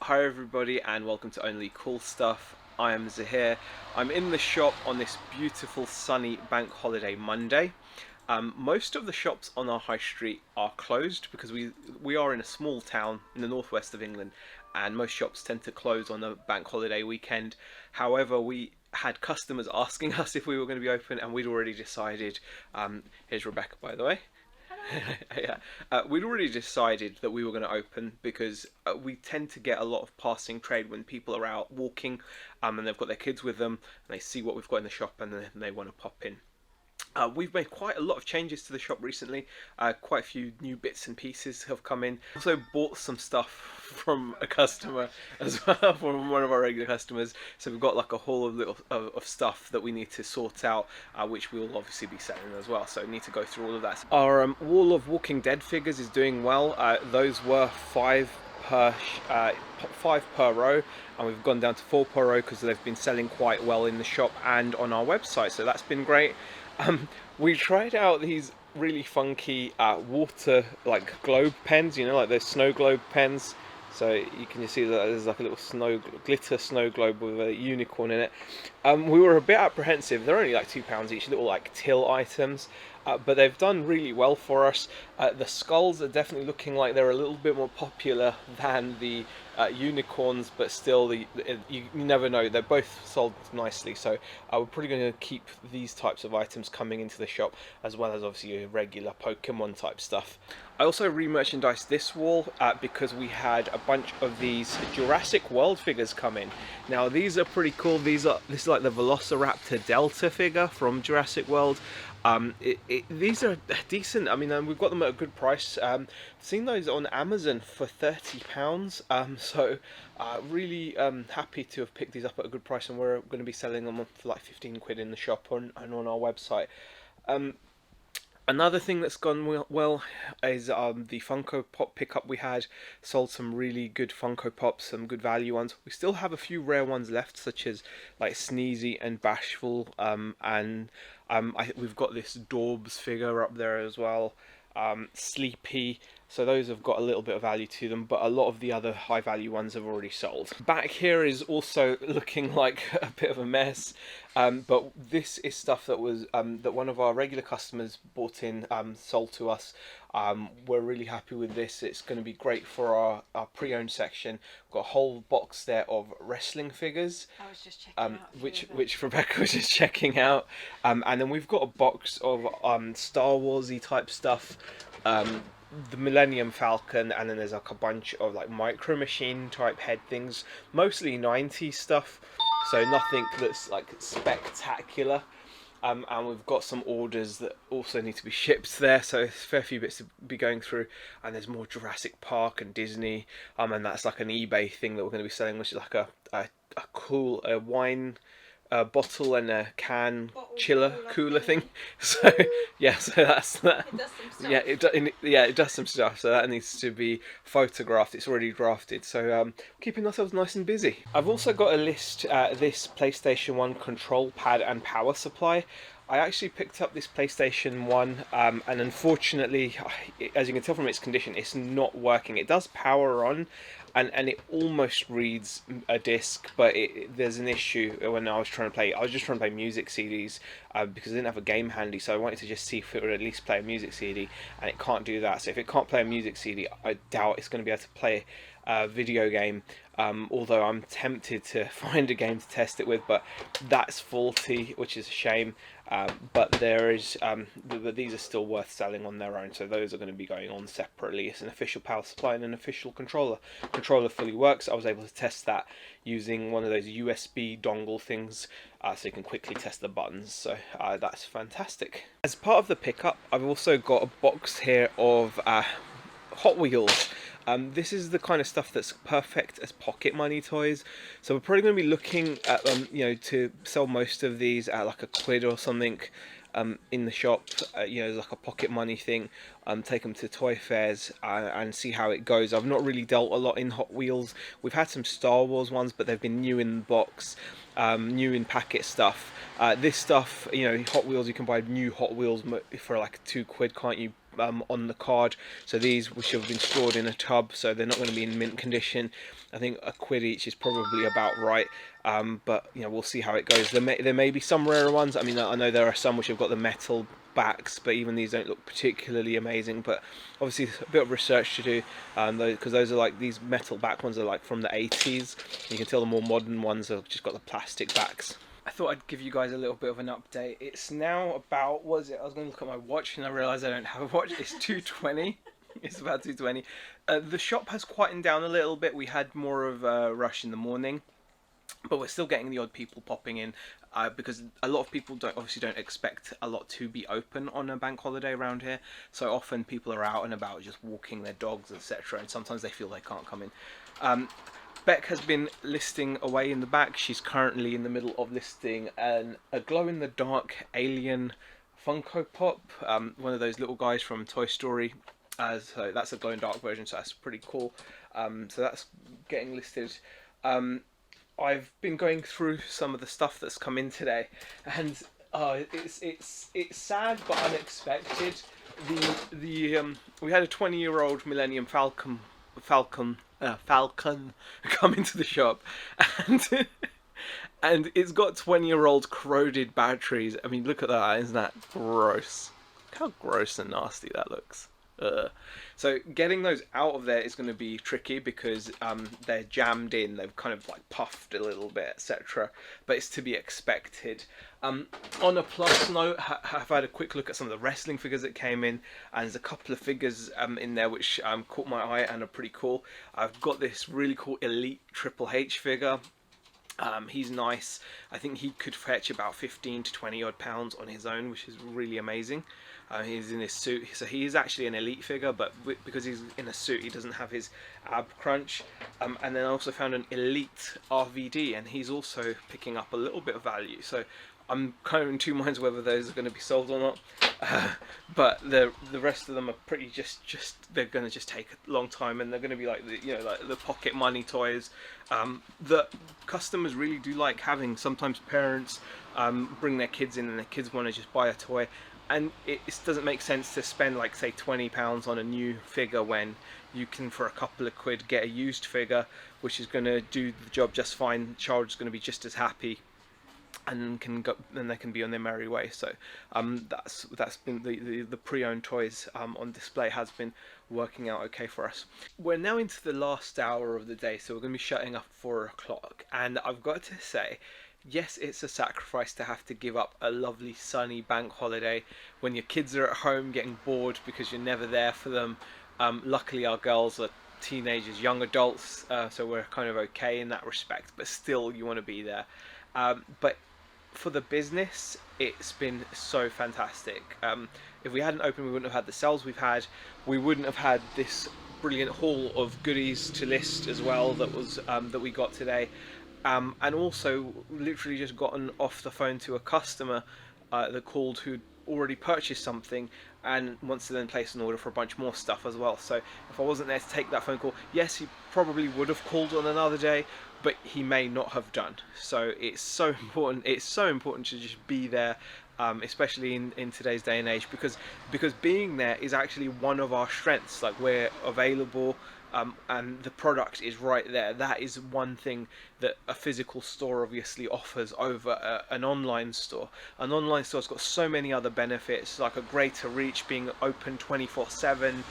Hi everybody and welcome to Only Cool Stuff. I am Zahir. I'm in the shop on this beautiful sunny bank holiday Monday. Most of the shops on our high street are closed because we are in a small town in the northwest of England, and most shops tend to close on the bank holiday weekend. However, we had customers asking us if we were going to be open, and we'd already decided. Here's Rebecca, by the way. Yeah, we'd already decided that we were going to open because we tend to get a lot of passing trade when people are out walking, and they've got their kids with them and they see what we've got in the shop and then they want to pop in. We've made quite a lot of changes to the shop recently. Quite a few new bits and pieces have come in. Also bought some stuff from a customer as well, from one of our regular customers. So we've got like a haul of stuff that we need to sort out, which we'll obviously be selling as well. So we need to go through all of that. Our wall of Walking Dead figures is doing well. Those were five per row, and we've gone down to 4 per row because they've been selling quite well in the shop and on our website. So that's been great. We tried out these really funky water globe pens, you know, like those snow globe pens. So you can just see that there's like a little glitter snow globe with a unicorn in it. We were a bit apprehensive. They're only like £2 each, little like till items, but they've done really well for us. The skulls are definitely looking like they're a little bit more popular than the unicorns, but still, you never know. They're both sold nicely, so we're probably going to keep these types of items coming into the shop, as well as obviously your regular Pokemon type stuff. I also re-merchandised this wall because we had a bunch of these Jurassic World figures come in. Now these are pretty cool. This is like the Velociraptor Delta figure from Jurassic World. These are decent. I mean, we've got them at a good price. I've seen those on Amazon for £30. So really happy to have picked these up at a good price, and we're going to be selling them for like 15 quid in the shop and on our website. Another thing that's gone well is the Funko Pop pickup we had. Sold some really good Funko Pops, some good value ones. We still have a few rare ones left, such as like Sneezy and Bashful, we've got this Dorbs figure up there as well, Sleepy. So those have got a little bit of value to them, but a lot of the other high value ones have already sold. Back here is also looking like a bit of a mess, but this is stuff that was that one of our regular customers bought in, sold to us. We're really happy with this. It's going to be great for our pre-owned section. We've got a whole box there of wrestling figures. I was just checking out which Rebecca was just checking out. And then we've got a box of Star Warsy type stuff. The Millennium Falcon, and then there's like a bunch of like Micro Machine type head things, mostly 90s stuff, so nothing that's like spectacular. And we've got some orders that also need to be shipped there, so there's a fair few bits to be going through. And there's more Jurassic Park and Disney, and that's like an eBay thing that we're going to be selling, which is like a cool wine bottle and a can cooler thing. So yeah, so that's that. It does some stuff. It does some stuff. So that needs to be photographed. It's already drafted. So keeping ourselves nice and busy. I've also got a list. This PlayStation 1 control pad and power supply. I actually picked up this PlayStation 1, and unfortunately, as you can tell from its condition, it's not working. It does power on, and it almost reads a disc, but there's an issue when I was trying to play. I was just trying to play music CDs because I didn't have a game handy, so I wanted to just see if it would at least play a music CD, and it can't do that. So if it can't play a music CD, I doubt it's going to be able to play a video game. Although I'm tempted to find a game to test it with, but that's faulty, which is a shame. But there is, these are still worth selling on their own, so those are going to be going on separately. It's an official power supply and an official controller. Controller fully works. I was able to test that using one of those USB dongle things, so you can quickly test the buttons. So that's fantastic. As part of the pickup, I've also got a box here of Hot Wheels. This is the kind of stuff that's perfect as pocket money toys. So we're probably going to be looking at to sell most of these at like £1 or something in the shop. As like a pocket money thing. Take them to toy fairs and see how it goes. I've not really dealt a lot in Hot Wheels. We've had some Star Wars ones, but they've been new in the box, new in packet stuff. This stuff, Hot Wheels, you can buy new Hot Wheels for like £2, can't you? on the card. So these which have been stored in a tub, so they're not going to be in mint condition. I think £1 each is probably about right. But you know, we'll see how it goes. There may be some rarer ones. I mean, I know there are some which have got the metal backs, but even these don't look particularly amazing. But obviously a bit of research to do, because those are like, these metal back ones are like from the 80s. You can tell the more modern ones have just got the plastic backs. I thought I'd give you guys a little bit of an update. It's now about, what is it? I was going to look at my watch and I realised I don't have a watch. It's 2:20. It's about 2:20. The shop has quietened down a little bit. We had more of a rush in the morning, but we're still getting the odd people popping in, because a lot of people obviously don't expect a lot to be open on a bank holiday around here. So often people are out and about just walking their dogs, etc. And sometimes they feel they can't come in. Beck has been listing away in the back. She's currently in the middle of listing a glow-in-the-dark alien Funko Pop, one of those little guys from Toy Story. So that's a glow-in-dark version, so that's pretty cool. So that's getting listed. I've been going through some of the stuff that's come in today, and it's sad but unexpected. We had a 20-year-old Millennium Falcon come into the shop, and and it's got 20-year-old corroded batteries. I mean, look at that! Isn't that gross? Look how gross and nasty that looks. So getting those out of there is going to be tricky because they're jammed in. They've kind of like puffed a little bit, etc. But it's to be expected. On a plus note, I've had a quick look at some of the wrestling figures that came in, and there's a couple of figures in there which caught my eye and are pretty cool. I've got this really cool Elite Triple H figure. He's nice. I think he could fetch about 15 to 20 odd pounds on his own, which is really amazing. He's in his suit, so he is actually an Elite figure, but because he's in a suit, he doesn't have his ab crunch. And then I also found an Elite RVD, and he's also picking up a little bit of value. So I'm kind of in two minds whether those are going to be sold or not. But the rest of them are pretty they're going to just take a long time, and they're going to be like like the pocket money toys that customers really do like having. Sometimes parents bring their kids in, and their kids want to just buy a toy. And it doesn't make sense to spend like, say, £20 on a new figure when you can, for a couple of quid, get a used figure which is going to do the job just fine. The child's going to be just as happy, and they can be on their merry way. So that's been the pre-owned toys on display has been working out okay for us. We're now into the last hour of the day, so we're going to be shutting up at 4 o'clock, and I've got to say, yes, it's a sacrifice to have to give up a lovely sunny bank holiday when your kids are at home getting bored because you're never there for them. Luckily our girls are teenagers, young adults, so we're kind of okay in that respect, but still you want to be there. But for the business, it's been so fantastic. If we hadn't opened, we wouldn't have had the sales we've had. We wouldn't have had this brilliant haul of goodies to list as well that we got today. And also literally just gotten off the phone to a customer that called who'd already purchased something and wants to then place an order for a bunch more stuff as well. So if I wasn't there to take that phone call, yes, he probably would have called on another day, but he may not have done. So it's so important to just be there, especially in today's day and age, because being there is actually one of our strengths. Like, we're available, and the product is right there. That is one thing that a physical store obviously offers over an online store. An online store's got so many other benefits, like a greater reach, being open 24/7,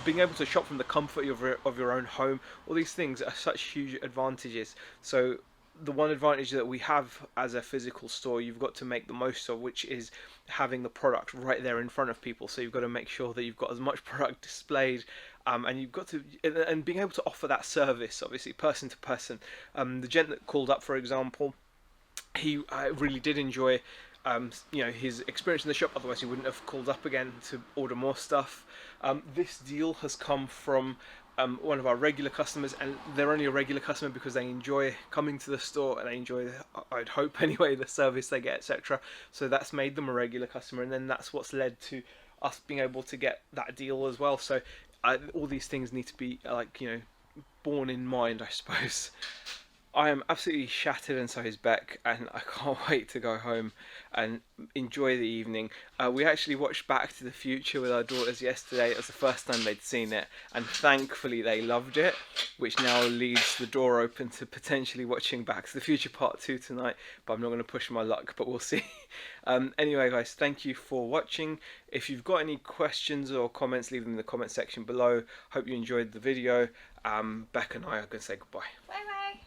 being able to shop from the comfort of your own home. All these things are such huge advantages. So the one advantage that we have as a physical store, you've got to make the most of, which is having the product right there in front of people. So you've got to make sure that you've got as much product displayed, and you've got to, and being able to offer that service, obviously, person to person. The gent that called up, for example, I really did enjoy his experience in the shop, otherwise he wouldn't have called up again to order more stuff. This deal has come from one of our regular customers, and they're only a regular customer because they enjoy coming to the store and they enjoy, I'd hope anyway, the service they get, etc. So that's made them a regular customer, and then that's what's led to us being able to get that deal as well. So all these things need to be borne in mind, I suppose. I am absolutely shattered, and so is Beck, and I can't wait to go home and enjoy the evening. We actually watched Back to the Future with our daughters yesterday. It was the first time they'd seen it, and thankfully they loved it, which now leaves the door open to potentially watching Back to the Future Part 2 tonight, but I'm not going to push my luck, but we'll see. Anyway guys, thank you for watching. If you've got any questions or comments, leave them in the comment section below. Hope you enjoyed the video. Beck and I are going to say goodbye. Bye bye.